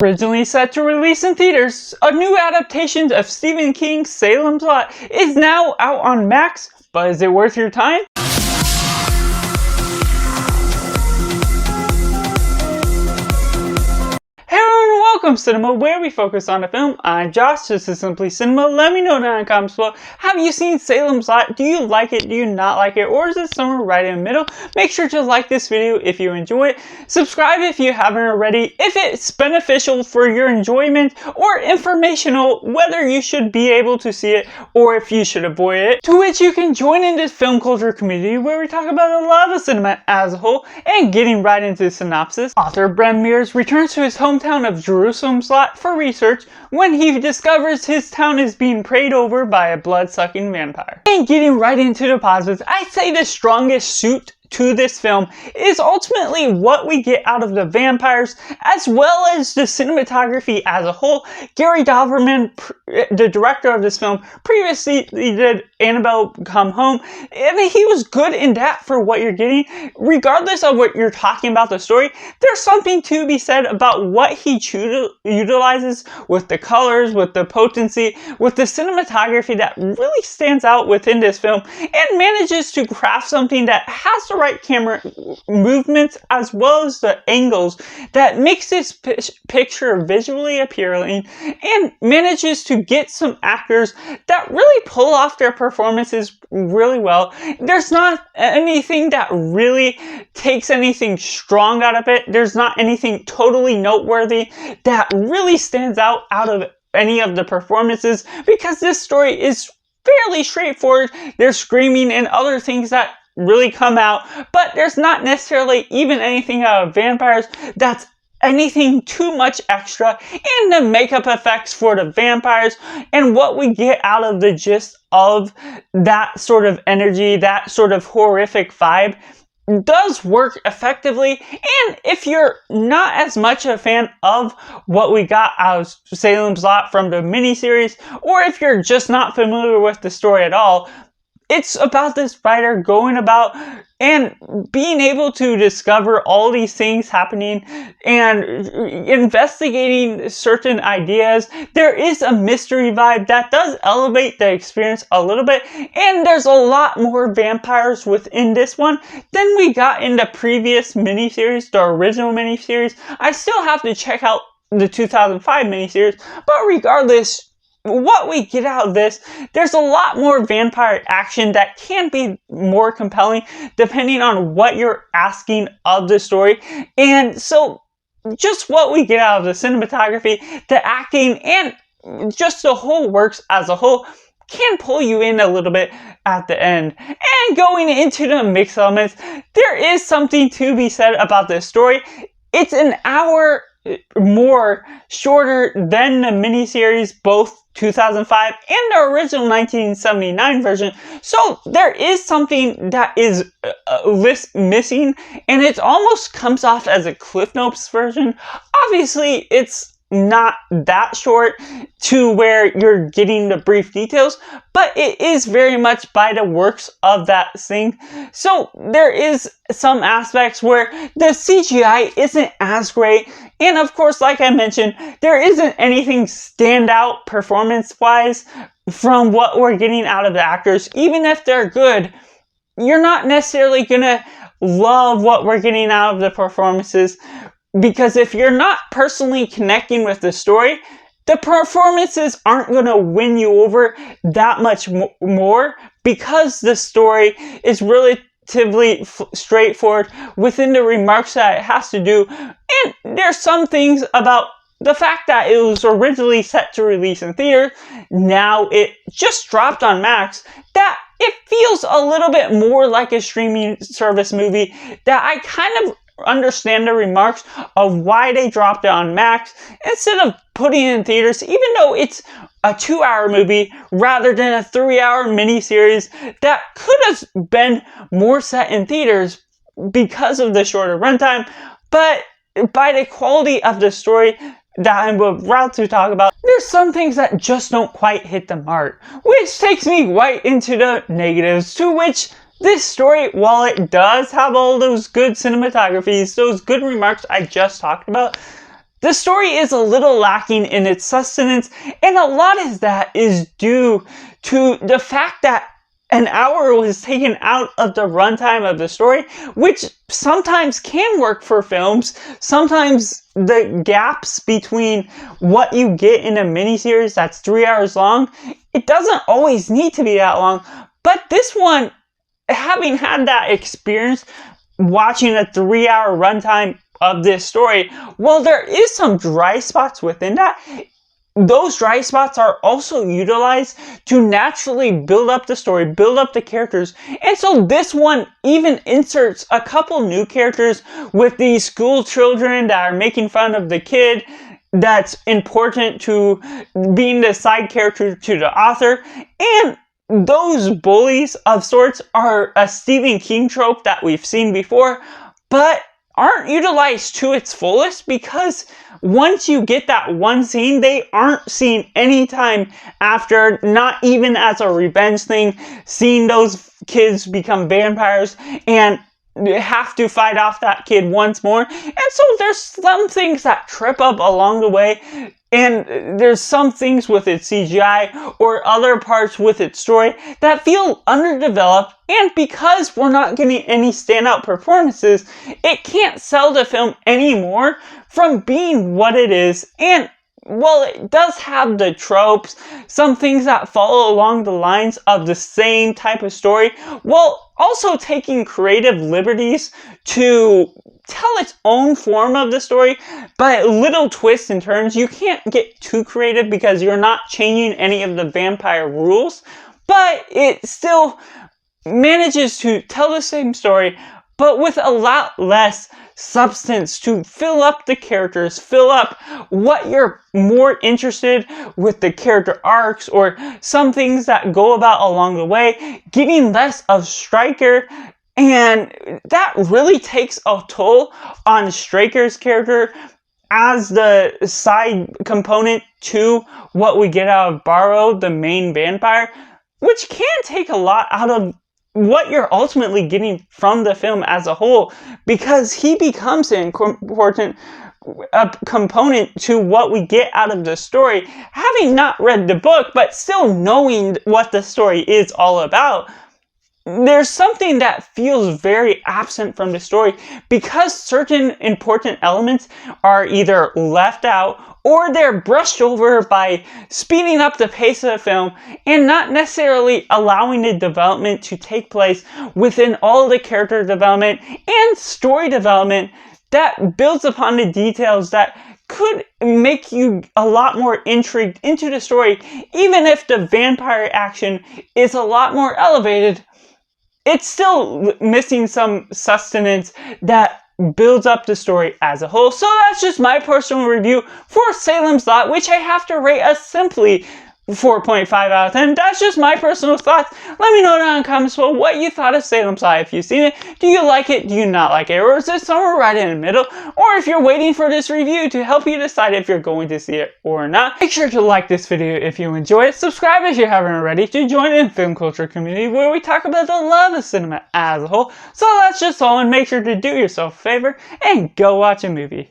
Originally set to release in theaters, a new adaptation of Stephen King's Salem's Lot is now out on Max, but is it worth your time? Welcome Cinema, where we focus on a film. I'm Josh, this is Simply Cinema. Let me know down in the comments below. Have you seen Salem's Lot? Do you like it? Do you not like it? Or is it somewhere right in the middle? Make sure to like this video if you enjoy it. Subscribe if you haven't already. If it's beneficial for your enjoyment or informational, whether you should be able to see it or if you should avoid it. To which you can join in this film culture community where we talk about a lot of cinema as a whole. And getting right into the synopsis. Author Bren Mears returns to his hometown of Jerusalem's Lot for research when he discovers his town is being preyed over by a blood-sucking vampire. And getting right into the positives, I'd say the strongest suit to this film is ultimately what we get out of the vampires as well as the cinematography as a whole. Gary Dauberman, the director of this film, previously did Annabelle Come Home, and he was good in that for what you're getting. Regardless of what you're talking about the story, there's something to be said about what he utilizes with the colors, with the potency, with the cinematography that really stands out within this film and manages to craft something that has the right camera movements as well as the angles that makes this picture visually appealing and manages to get some actors that really pull off their performances really well. There's not anything that really takes anything strong out of it. There's not anything totally noteworthy that really stands out of any of the performances because this story is fairly straightforward. There's screaming and other things that really come out, but there's not necessarily even anything out of vampires that's anything too much extra, and the makeup effects for the vampires and what we get out of the gist of that sort of energy, that sort of horrific vibe does work effectively. And if you're not as much a fan of what we got out of Salem's Lot from the miniseries, or if you're just not familiar with the story at all, it's about this writer going about and being able to discover all these things happening and investigating certain ideas. There is a mystery vibe that does elevate the experience a little bit, and there's a lot more vampires within this one than we got in the previous miniseries, the original miniseries. I still have to check out the 2005 miniseries, but regardless, what we get out of this, there's a lot more vampire action that can be more compelling depending on what you're asking of the story. And so just what we get out of the cinematography, the acting, and just the whole works as a whole can pull you in a little bit at the end. And going into the mixed elements, there is something to be said about this story. It's an hour more shorter than the miniseries, both 2005 and the original 1979 version. So there is something that is missing, and it almost comes off as a Cliff Notes version. Obviously, it's not that short to where you're getting the brief details, but it is very much by the works of that thing. So there is some aspects where the CGI isn't as great, and of course, like I mentioned, there isn't anything standout performance-wise from what we're getting out of the actors. Even if they're good, you're not necessarily gonna love what we're getting out of the performances, because if you're not personally connecting with the story, the performances aren't going to win you over that much more, because the story is relatively straightforward within the remarks that it has to do. And there's some things about the fact that it was originally set to release in theaters, now it just dropped on Max, that it feels a little bit more like a streaming service movie, that I kind of understand the remarks of why they dropped it on Max instead of putting it in theaters, even though it's a 2-hour movie rather than a 3-hour miniseries that could have been more set in theaters because of the shorter runtime. But by the quality of the story that I'm about to talk about, there's some things that just don't quite hit the mark, which takes me right into the negatives, to which this story, while it does have all those good cinematographies, those good remarks I just talked about, the story is a little lacking in its sustenance, and a lot of that is due to the fact that an hour was taken out of the runtime of the story, which sometimes can work for films. Sometimes the gaps between what you get in a miniseries that's 3 hours long, it doesn't always need to be that long. But this one, having had that experience watching a 3-hour runtime of this story, while there is some dry spots within that, those dry spots are also utilized to naturally build up the story, build up the characters. And so this one even inserts a couple new characters with these school children that are making fun of the kid that's important to being the side character to the author. And those bullies of sorts are a Stephen King trope that we've seen before, but aren't utilized to its fullest, because once you get that one scene, they aren't seen anytime after, not even as a revenge thing, seeing those kids become vampires and have to fight off that kid once more. And so there's some things that trip up along the way, and there's some things with its CGI or other parts with its story that feel underdeveloped, and because we're not getting any standout performances, it can't sell the film anymore from being what it is. And while it does have the tropes, some things that follow along the lines of the same type of story, while also taking creative liberties to tell its own form of the story, but little twists and turns. You can't get too creative because you're not changing any of the vampire rules, but it still manages to tell the same story, but with a lot less substance to fill up the characters, fill up what you're more interested with the character arcs, or some things that go about along the way, getting less of Stryker. And that really takes a toll on Stryker's character as the side component to what we get out of Barrow, the main vampire, which can take a lot out of what you're ultimately getting from the film as a whole, because he becomes an important component to what we get out of the story, having not read the book, but still knowing what the story is all about. There's something that feels very absent from the story because certain important elements are either left out or they're brushed over by speeding up the pace of the film and not necessarily allowing the development to take place within all the character development and story development that builds upon the details that could make you a lot more intrigued into the story. Even if the vampire action is a lot more elevated, it's still missing some sustenance that builds up the story as a whole. So that's just my personal review for Salem's Lot, which I have to rate a simply 4.5 out of 10. That's just my personal thoughts. Let me know down in the comments below what you thought of Salem's Lot. If you've seen it, do you like it? Do you not like it? Or is it somewhere right in the middle? Or if you're waiting for this review to help you decide if you're going to see it or not, make sure to like this video if you enjoy it. Subscribe if you haven't already to join in film culture community where we talk about the love of cinema as a whole. So that's just all, and make sure to do yourself a favor and go watch a movie.